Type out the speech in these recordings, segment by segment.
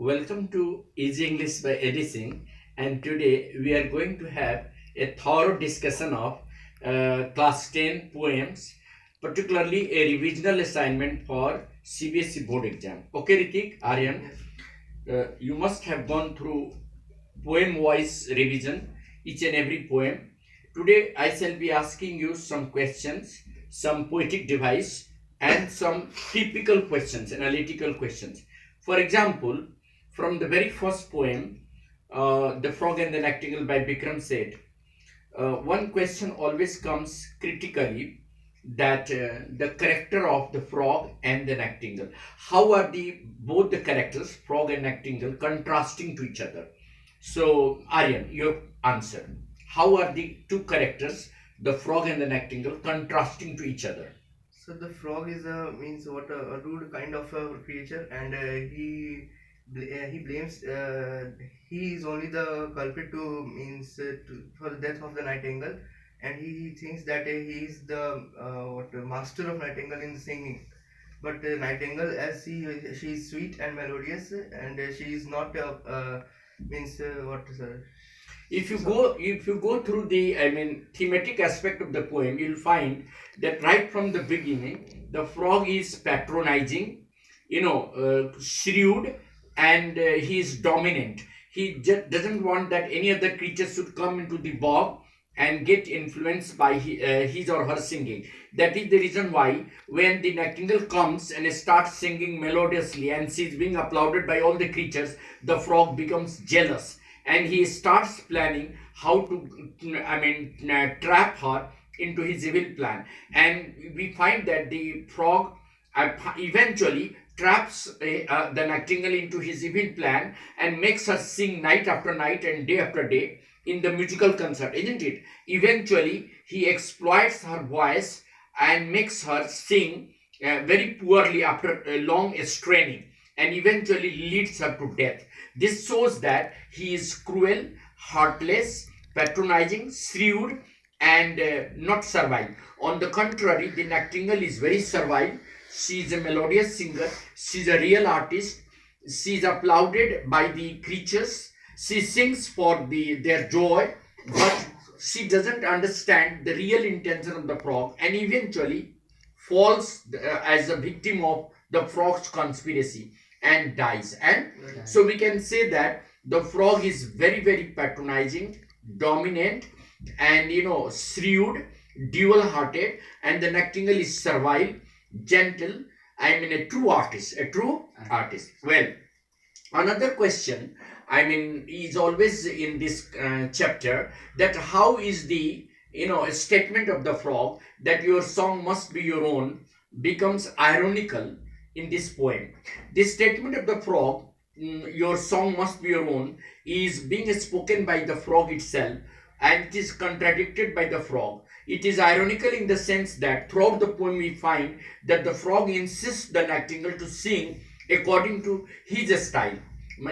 Welcome to Easy English by Edison, and today we are going to have a thorough discussion of class 10 poems, particularly a revisional assignment for CBSE board exam. Okay, Ritik, Aryan, you must have gone through poem wise revision, each and every poem. Today I shall be asking you some questions, some poetic device, and some typical questions, analytical questions. For example, from the very first poem, The Frog and the Nightingale by Bikram said, one question always comes critically that the character of the frog and the nightingale. How are the both the characters, frog and nightingale, contrasting to each other? So, Aryan, your answer. How are the two characters, the frog and the nightingale, contrasting to each other? So the frog is a means what a rude kind of a creature, and he blames he is only the culprit to means for the death of the nightingale, and he thinks that he is the master of nightingale in singing. But nightingale, as she is sweet and melodious, and she is not means what If you go through the thematic aspect of the poem, you'll find that right from the beginning the frog is patronizing, shrewd, and he is dominant. He just doesn't want that any other creature should come into the bog and get influenced by his or her singing. That is the reason why when the nightingale comes and starts singing melodiously and she is being applauded by all the creatures, the frog becomes jealous and he starts planning how to trap her into his evil plan. And we find that the frog eventually traps the nightingale into his evil plan and makes her sing night after night and day after day in the musical concert, isn't it? Eventually he exploits her voice and makes her sing very poorly after a long straining, and eventually leads her to death. This shows that he is cruel, heartless, patronizing, shrewd, and not servile. On the contrary, the nightingale is very servile. She is a melodious singer. She is a real artist. She is applauded by the creatures. She sings for their joy, but she doesn't understand the real intention of the frog, and eventually falls as a victim of the frog's conspiracy and dies. And so we can say that the frog is very, very patronizing, dominant, and shrewd, dual hearted, and the nightingale is servile, gentle. A true artist, Well, another question is always in this chapter, that how is the statement of the frog that your song must be your own becomes ironical in this poem. This statement of the frog, your song must be your own, is being spoken by the frog itself, and it is contradicted by the frog. It is ironical in the sense that throughout the poem we find that the frog insists the nightingale to sing according to his style.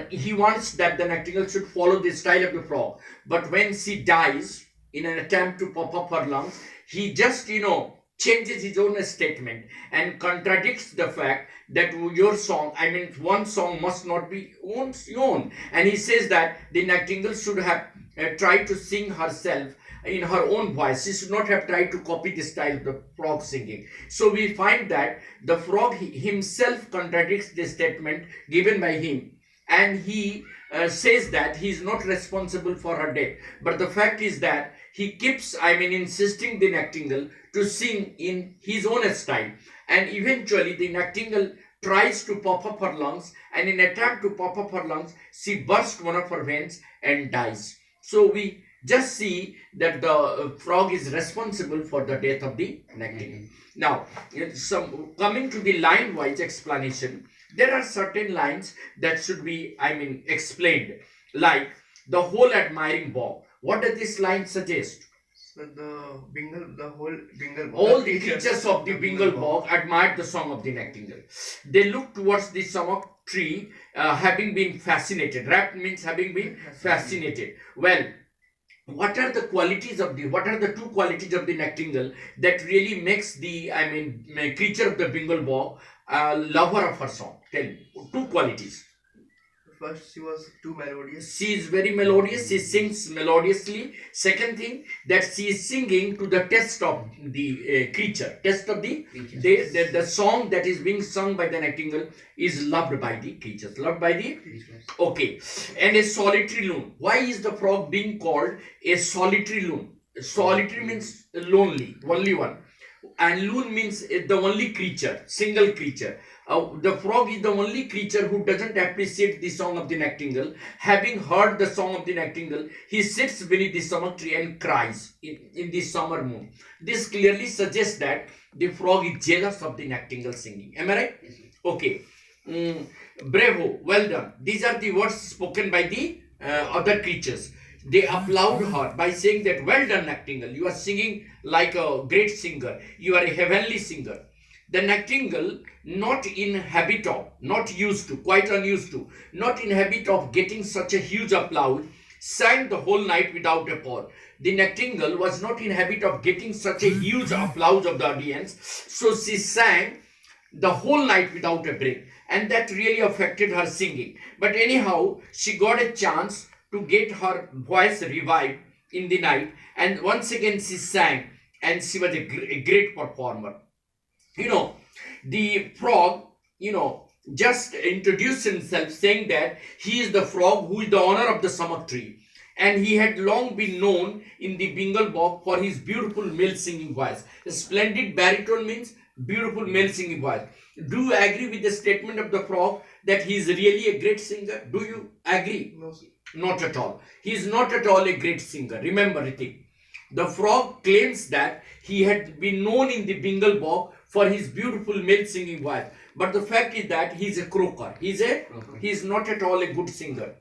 He wants that the nightingale should follow the style of the frog. But when she dies in an attempt to pop up her lungs, he just, changes his own statement and contradicts the fact that your song, one song must not be own. And he says that the nightingale should have tried to sing herself in her own voice. She should not have tried to copy the style of the frog singing. So we find that the frog himself contradicts the statement given by him, and he says that he is not responsible for her death. But the fact is that he keeps insisting the nightingale to sing in his own style, and eventually the nightingale tries to pop up her lungs, and in attempt to pop up her lungs she bursts one of her veins and dies. So we just see that the frog is responsible for the death of the nightingale. Now, coming to the line wise explanation, there are certain lines that should be explained, like the whole admiring bog. What does this line suggest? So the whole Bengal, all the creatures of the Bengal bog admired the song of the nightingale. They looked towards the sumach tree, having been fascinated. Rapt means having been fascinated. Well, what are the two qualities of the nightingale that really makes the creature of the Bengal bog lover of her song? Tell me, two qualities. first she was too melodious. She is very melodious. She sings melodiously. Second thing, that she is singing to the test of the creature. Test of the the song that is being sung by the nightingale is loved by the creatures. Loved by the okay. And a solitary loon. Why is the frog being called a solitary loon? Solitary means lonely, only one, and loon means the only creature, single creature. The frog is the only creature who doesn't appreciate the song of the nightingale. Having heard the song of the nightingale, he sits beneath the summer tree and cries in the summer moon. This clearly suggests that the frog is jealous of the nightingale singing. Am I right? Yes, sir. Okay. Bravo, well done. These are the words spoken by the other creatures. They applaud her by saying that, well done, nightingale. You are singing like a great singer. You are a heavenly singer. The nightingale, not in habit of, not used to, quite unused to, not in habit of getting such a huge applause, sang the whole night without a pause. The nightingale was not in habit of getting such a huge applause of the audience, so she sang the whole night without a break, and that really affected her singing. But anyhow, she got a chance to get her voice revived in the night, and once again she sang, and she was a great performer. You know, the frog, just introduced himself saying that he is the frog who is the owner of the summer tree, and he had long been known in the Bengal bog for his beautiful male singing voice. A splendid baritone means beautiful male singing voice. Do you agree with the statement of the frog that he is really a great singer? Do you agree? No, sir. Not at all. He is not at all a great singer. Remember, Ritik. The frog claims that he had been known in the Bengal bog for his beautiful male singing voice. But the fact is that he is a croaker. He is not at all a good singer.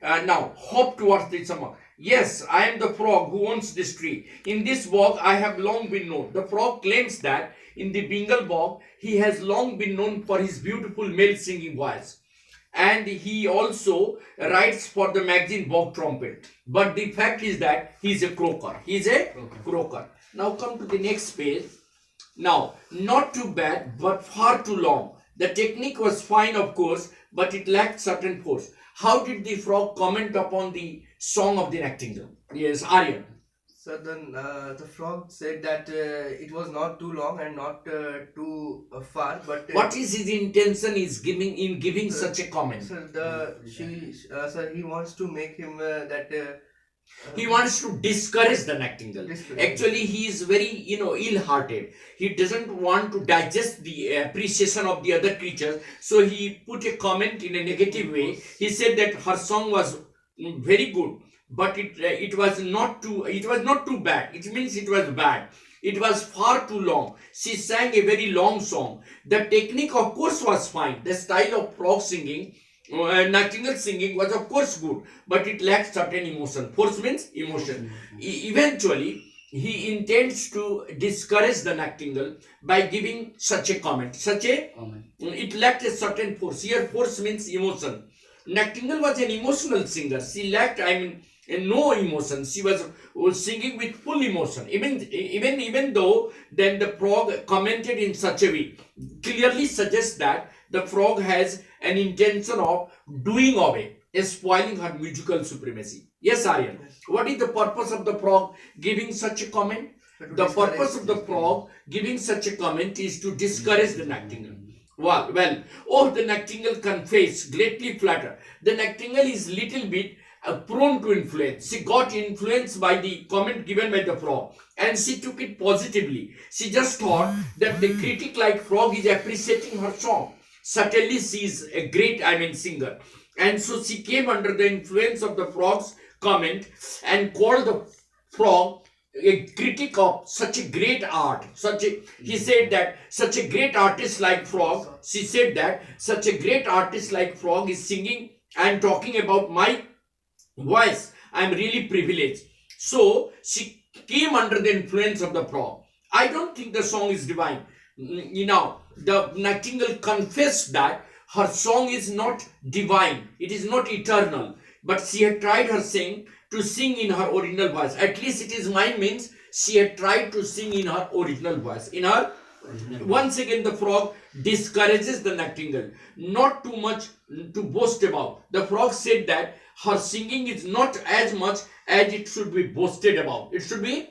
Now, hop towards the summer. Yes, I am the frog who owns this tree. In this bog, I have long been known. The frog claims that in the Bengal bog, he has long been known for his beautiful male singing voice. And he also writes for the magazine Bog Trumpet. But the fact is that he is a croaker. He is a croaker. Now come to the next page. Now, not too bad, but far too long. The technique was fine, of course, but it lacked certain force. How did the frog comment upon the song of the nightingale? Yes, Aryan. So then the frog said that it was not too long and not too far, but What is his intention is giving such a comment? so he wants to make him He wants to discourage the nightingale. Discourage. Actually, he is very, ill-hearted. He doesn't want to digest the appreciation of the other creatures. So he put a comment in a negative way. He said that her song was very good, but it was not too bad. It means it was bad. It was far too long. She sang a very long song. The technique, of course, was fine. The style of frog singing, nightingale singing was of course good, but it lacked certain emotion. Force means emotion. Eventually, he intends to discourage the nightingale by giving such a comment. It lacked a certain force. Here, force means emotion. Nightingale was an emotional singer. She lacked, no emotion. She was singing with full emotion. Even though then the frog commented in such a way, clearly suggests that the frog has an intention of doing away, spoiling her musical supremacy. Yes, Aryan. Yes. What is the purpose of the frog giving such a comment? The purpose of the frog giving such a comment is to discourage the nightingale. Well, the nightingale confessed, greatly flattered. The nightingale is little bit prone to influence. She got influenced by the comment given by the frog, and she took it positively. She just thought that the critic like frog is appreciating her song. Certainly she is a great, singer. And so she came under the influence of the frog's comment and called the frog a critic of such a great art. He said that such a great artist like frog, she said that such a great artist like frog is singing and talking about my voice. I am really privileged. So she came under the influence of the frog. I don't think the song is divine. The nightingale confessed that her song is not divine, it is not eternal, but she had tried to sing in her original voice. At least it is mine means she had tried to sing in her original voice. In her Once again, the frog discourages the nightingale, not too much to boast about. The frog said that her singing is not as much as it should be boasted about. It should be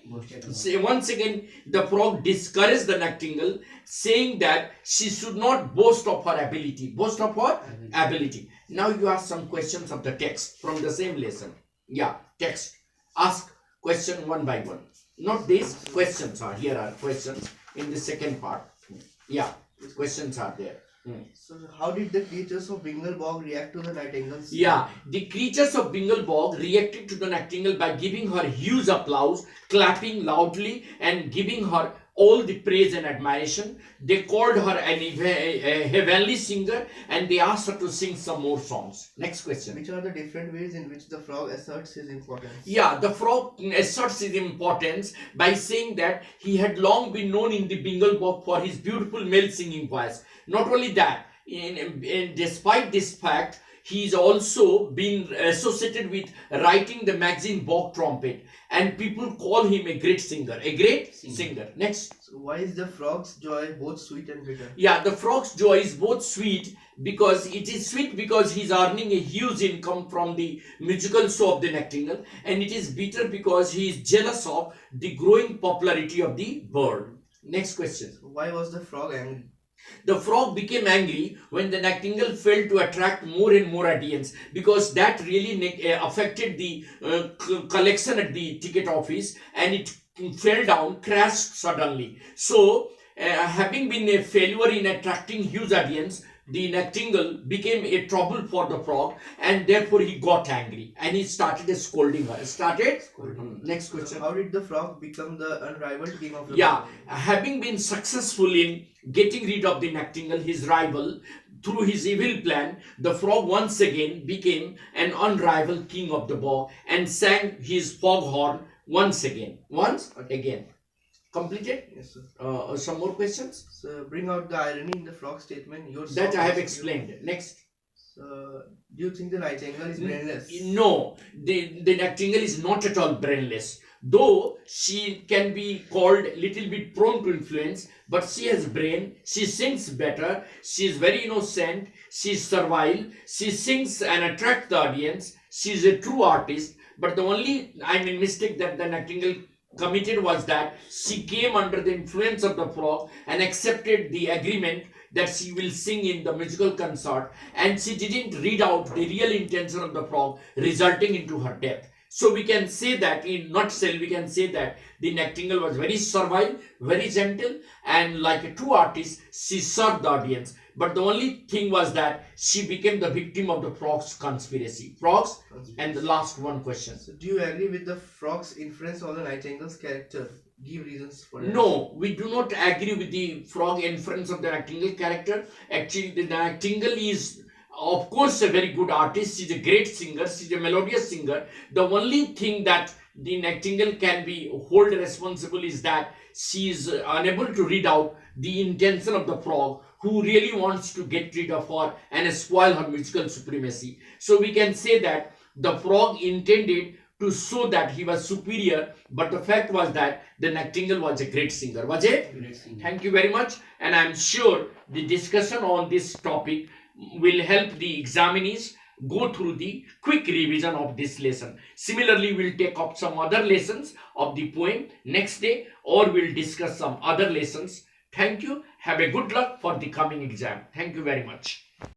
say once again, the frog discouraged the nightingale, saying that she should not boast of her ability. Boast of her ability. Now you ask some questions of the text from the same lesson. Yeah, text. Ask question one by one. Not these questions are here are questions in the second part. Yeah, questions are there. So how did the creatures of Bengal bog react to the nightingale's? Yeah, the creatures of Bengal bog reacted to the nightingale by giving her huge applause, clapping loudly, and giving her all the praise and admiration. They called her a heavenly singer, and they asked her to sing some more songs. Next question. Which are the different ways in which the frog asserts his importance? Yeah, the frog asserts his importance by saying that he had long been known in the Bengal bog for his beautiful male singing voice. Not only that, despite this fact, he's also been associated with writing the magazine Bog Trumpet, and people call him a great singer. A great singer. Next. So why is the frog's joy both sweet and bitter? Yeah, the frog's joy is both sweet because it is sweet because he's earning a huge income from the musical show of the nightingale, and it is bitter because he is jealous of the growing popularity of the bird. Next question. So why was the frog angry? The frog became angry when the nightingale failed to attract more and more audience, because that really affected the collection at the ticket office, and it fell down, crashed suddenly. So, having been a failure in attracting huge audience, the nightingale became a trouble for the frog, and therefore he got angry and he started scolding her. Next question. So how did the frog become the unrivaled king of the Yeah, bog? having been successful in getting rid of the nightingale, his rival, through his evil plan, the frog once again became an unrivaled king of the bog and sang his foghorn once again. Completed? Yes, sir. Some more questions? So bring out the irony in the frog statement. Your That song I have is- explained. Next. So, do you think the nightingale is brainless? No, the nightingale is not at all brainless. Though she can be called little bit prone to influence, but she has brain. She sings better. She is very innocent. She is servile. She sings and attracts the audience. She is a true artist. But the only mistake that the nightingale committed was that she came under the influence of the frog and accepted the agreement that she will sing in the musical concert, and she didn't read out the real intention of the frog, resulting into her death. So we can say that in nutshell, we can say that the nightingale was very servile, very gentle, and like a true artist, she served the audience. But the only thing was that she became the victim of the frog's conspiracy. And the last one question. So do you agree with the frog's inference on the nightingale's character? Give reasons for that. No, we do not agree with the frog inference of the nightingale character. Actually, the nightingale is, of course, a very good artist. She's a great singer. She's a melodious singer. The only thing that the nightingale can be held responsible is that she is unable to read out the intention of the frog, who really wants to get rid of her and spoil her musical supremacy. So we can say that the frog intended to show that he was superior, but the fact was that the nightingale was a great singer. Was it? Great singer. Thank you very much, and I am sure the discussion on this topic will help the examinees go through the quick revision of this lesson. Similarly, we'll take up some other lessons of the poem next day, or we'll discuss some other lessons. Thank you. Have a good luck for the coming exam. Thank you very much.